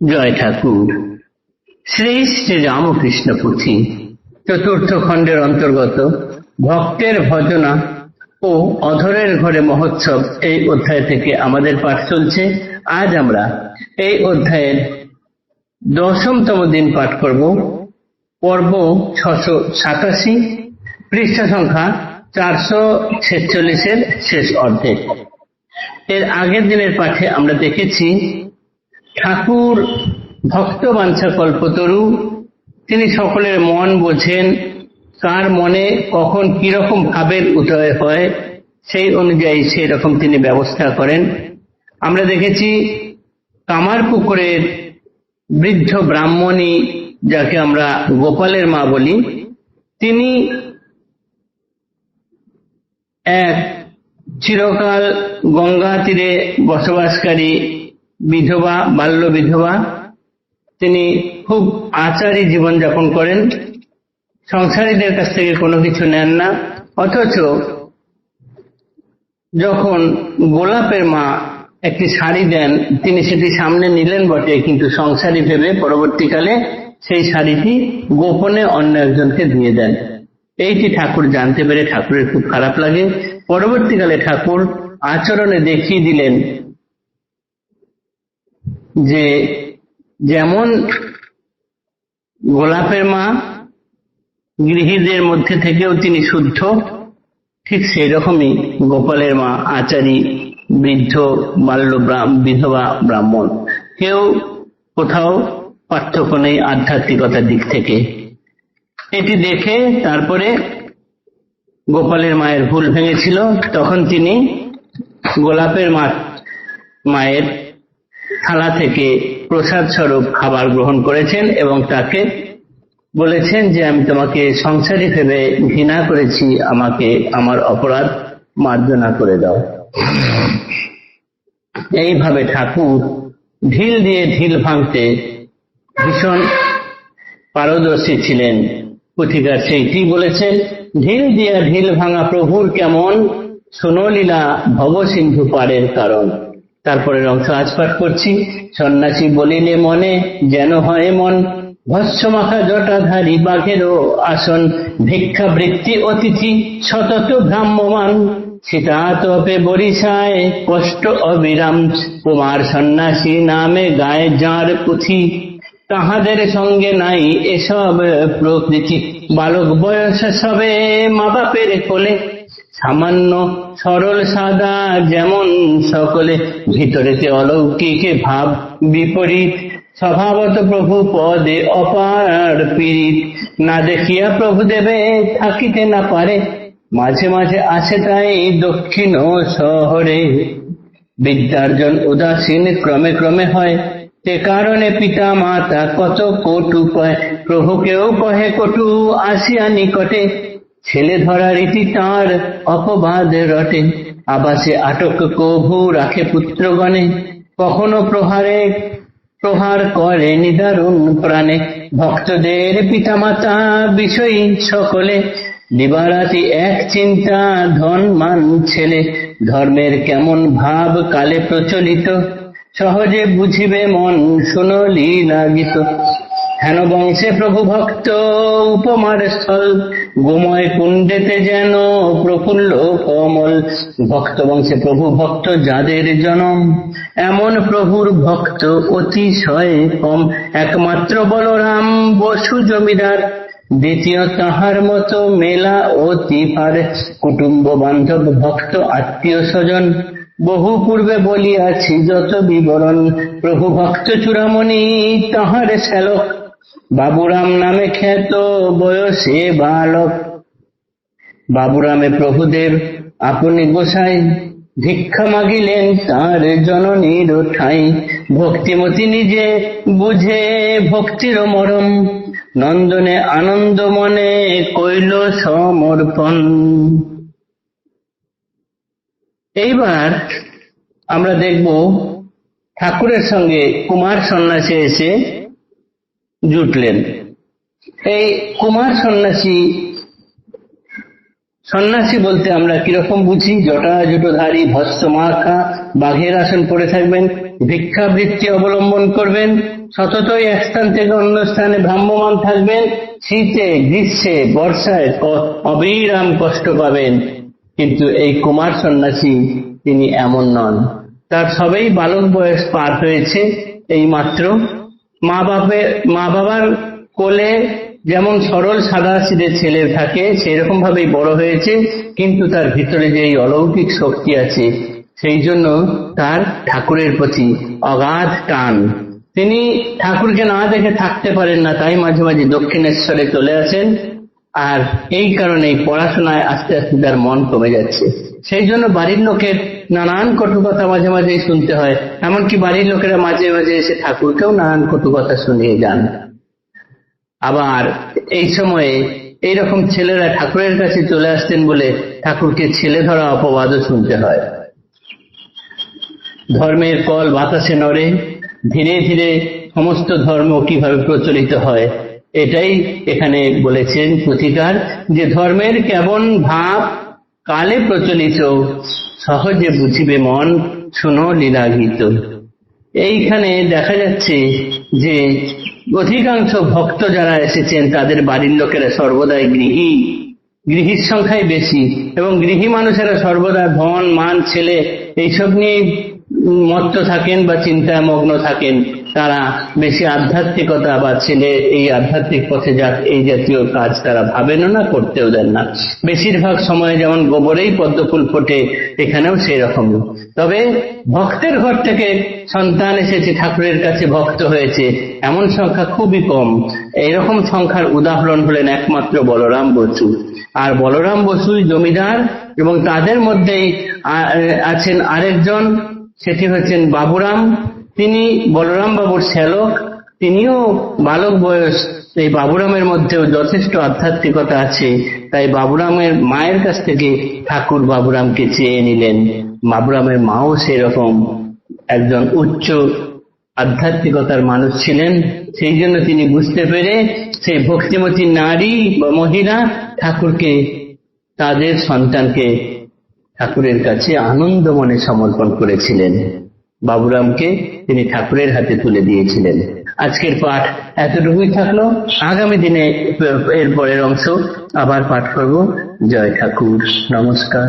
জয় ঠাকুর। শ্রী শ্রী রামকৃষ্ণ পুঁথি চতুর্থ খণ্ডের অন্তর্গত ভক্তের ভজনা ও অধরের ঘরে মহোৎসব এই অধ্যায় থেকে আমাদের পাঠ চলছে। আজ আমরা এই অধ্যায়ের 10তম দিন পাঠ করব। পর্ব 687, পৃষ্ঠা সংখ্যা 446 শেষ অর্ধেক। এর আগের দিনের পাঠে আমরা দেখেছি ঠাকুর ভক্ত বাঞ্ছা কল্পতরু, তিনি সকলের মন বোঝেন, কার মনে কখন কিরকম ভাবের উদয় হয় সেই অনুযায়ী সেই রকম তিনি ব্যবস্থা করেন। আমরা দেখেছি কামারপুকুরের বৃদ্ধ ব্রাহ্মণী, যাকে আমরা গোপালের মা বলি, তিনি এক চিরকাল গঙ্গা তীরে বসবাসকারী বিধবা, বাল্য বিধবা। তিনি খুব আচারী জীবন যাপন করেন, সংসারীদের কাছ থেকে কোনো কিছু নেন না। অথচ যখন গোলাপের মা একটি শাড়ি দেন, তিনি সেটি সামনে নিলেন বটে, কিন্তু সংসারী ভেবে পরবর্তীকালে সেই শাড়িটি গোপনে অন্য একজনকে দিয়ে দেন। এইটি ঠাকুর জানতে পেরে ঠাকুরের খুব খারাপ লাগে। পরবর্তীকালে ঠাকুর আচরণে দেখিয়ে দিলেন যে যেমন গোলাপের মা গৃহীদের মধ্যে থেকেও তিনি শুদ্ধ, ঠিক সেই রকমই গোপালের মা আচারী বৃদ্ধ বাল্য বিধবা ব্রাহ্মণ। কেউ কোথাও পার্থক্য নেই আধ্যাত্মিকতার দিক থেকে। এটি দেখে তারপরে গোপালের মায়ের ভুল ভেঙেছিল, তখন তিনি গোলাপের মায়ের থালা থেকে প্রসাদ স্বরূপ খাবার গ্রহণ করেছেন এবং তাকে বলেছেন যে আমি তোমাকে সংসারী ভেবে ঘৃণা করেছি, আমাকে আমার অপরাধ মার্জনা করে দাও। এইভাবে ঠাকুর ঢিল দিয়ে ঢিল ভাঙতে ভীষণ পারদর্শী ছিলেন। পুথিকার সেইটি বলেছেন, ঢিল দিয়া ঢিল ভাঙা প্রভুর কেমন, শোনো লীলা ভব সিন্ধু পারের কারণ। তারপরে অংশ আজ পাঠ করছি। সন্ন্যাসী বলিলে মনে যেন হয় মন, ভস্য মাখা জটাধারী বাঘেরও আসন, ভিক্ষা বৃত্তি অতিথি সতত ভ্রাম্যমান, সীতা তপে বরিশায় কষ্ট অবিরাম, কুমার সন্ন্যাসী নামে গায়ে যাঁর পুঁথি, তাহাদের সঙ্গে নাই এসব প্রকৃতি, বালক বয়স সবে মা বাপের কোলে, সামান্য সরল সাদা যেমন সকলে, ভিতরেতে অলৌকিক ভাব বিপরীত, স্বভাবত প্রভু পদে অপার পীড়িত, না দেখিয়া প্রভু দেবে থাকিতে না পারে, মাঝে মাঝে আসে তাই দক্ষিণ শহরে, বিদ্যার্জন উদাসীন ক্রমে ক্রমে হয়, সে কারণে পিতা মাতা কত কটু পায়, প্রভুকেও কহে কটু আসিয়া নিকটে, ছেলে ধরা রীতি তাঁর অপবাদ রটে, আবাসে আটক কভু রাখে পুত্রগণে, কখনো প্রহার করে নিদারুণ প্রাণে, ভক্তদের পিতামাতা বিষয়ী সকলে, দিবারাতি এক চিন্তা ধন মান ছেলে, ধর্মের কেমন ভাব কালে প্রচলিত, সহজে বুঝিবে মন শুনো লীলা গীত, হেন বংশে প্রভু ভক্ত উপমার স্থল, গোময় কুণ্ডেতে যেন প্রফুল্ল কমল, ভক্ত বংশে প্রভু ভক্ত যাদের জনম, এমন প্রভুর ভক্ত অতিশয় কম, একমাত্র বলরাম বসু জমিদার, দ্বিতীয় তাহার মতো মেলা অতি পার, কুটুম্ব বান্ধব ভক্ত আত্মীয় স্বজন, বহু পূর্বে বলিয়াছি যত বিবরণ, প্রভু ভক্ত চূড়ামণি তাহার শ্যালক, বাবুরাম নামে খ্যাত বয়সে বালক, বাবুরামে প্রভুদেব আপনি গোসাই, ভিক্ষা মাগিলেন তার জননীর ঠাই, ভক্তিমতী নিজে বুঝে ভক্তির মরম, নন্দনে আনন্দ মনে কইল সমর্পণ। এইবার আমরা দেখব ঠাকুরের সঙ্গে কুমার সন্ন্যাসী এসে জুটলেন। এই কুমার সন্ন্যাসী বলতে আমরা কিরকম বুঝি? জটা জুটোধারী, ভস্ম মাখা, বাঘের আসন পড়ে থাকবেন, ভিক্ষাবৃত্তি অবলম্বন করবেন, সততই এক স্থান থেকে অন্য স্থানে ভ্রাম্যমান থাকবেন, শীতে গ্রীষ্মে বর্ষায় অবিরাম কষ্ট পাবেন। কিন্তু এই কুমার সন্ন্যাসী তিনি এমন নন। তার সবেই বালক বয়স পার হয়েছে, এই মাত্র মা বাবার কোলে যেমন সরল সাদা সিধে ছেলে থাকে সেরকম ভাবেই বড় হয়েছে, কিন্তু তার ভিতরে যে এই অলৌকিক শক্তি আছে সেই জন্য তার ঠাকুরের প্রতি অগাধ টান। তিনি ঠাকুরকে না দেখে থাকতে পারেন না, তাই মাঝে মাঝে দক্ষিণেশ্বরে চলে আসেন। আর এই কারণেই পড়াশোনায় আস্তে আস্তে তার মন কমে যাচ্ছে। সেই জন্য বাড়ির লোকের নানান কটু কথা মাঝে মাঝে শুনতে হয়, এমনকি বাড়ির লোকেরা মাঝে মাঝে এসে ঠাকুরকেও নানান কটু কথা শুনিয়ে যান। আবার এই সময়ে এইরকম ছেলেরা ঠাকুরের কাছে চলে আসতেন বলে ঠাকুরকে ছেলে ধরা অপবাদও শুনতে হয়। ধর্মের কল বাতাসে নড়ে, ধীরে ধীরে সমস্ত ধর্ম কিভাবে প্রচলিত হয় এটাই এখানে বলেছেন পুথিকার, যে ধর্মের কেমন ভাব কালে প্রচলিত, সহজে বুঝিবে মন, শুনো লীলা গীত। এইখানে দেখা যাচ্ছে যে অধিকাংশ ভক্ত যারা এসেছেন তাদের বাড়ির লোকেরা সর্বদাই গৃহীর সংখ্যাই বেশি, এবং গৃহী মানুষেরা সর্বদা ধন মান ছেলে এইসব নিয়ে মত্ত থাকেন বা চিন্তায় মগ্ন থাকেন। তারা বেশি আধ্যাত্মিকতা বা ছেলে এই আধ্যাত্মিক পথে যাক এই জাতীয় কাজ তারা ভাবেনও না, করতেও দেন না। বেশিরভাগ সময় যেমন গোবরেই পদ্মফুল ফোটে, এখানেও সেই রকম। তবে ভক্তের ঘর থেকে সন্তান এসেছে ঠাকুরের কাছে, ভক্ত হয়েছে, এমন সংখ্যা খুবই কম। এইরকম সংখ্যার উদাহরণ হলেন একমাত্র বলরাম বসু। আর বলরাম বসুই জমিদার, এবং তাদের মধ্যেই আছেন আরেকজন, সেটি হচ্ছেন বাবুরাম। তিনি বলরাম বাবুর শ্যালক, তিনিও বালক বয়স। এই বাবুরামের মধ্যেও যথেষ্ট আধ্যাত্মিকতা আছে, তাই বাবুরামের মায়ের কাছ থেকে ঠাকুর বাবুরামকে চেয়ে নিলেন। বাবুরামের মাও সেরকম একজন উচ্চ আধ্যাত্মিকতার মানুষ ছিলেন। সেই জন্য তিনি বুঝতে পেরে সেই ভক্তিমতী নারী বা মহিলা ঠাকুরকে, তাদের সন্তানকে ঠাকুরের কাছে আনন্দ মনে সমর্পণ করেছিলেন। বাবুরামকে তিনি ঠাকুরের হাতে তুলে দিয়েছিলেন। আজকের পাঠ এতটুকুই থাকলো। আগামী দিনে এর পরের অংশ আবার পাঠ করব। জয় ঠাকুর, নমস্কার।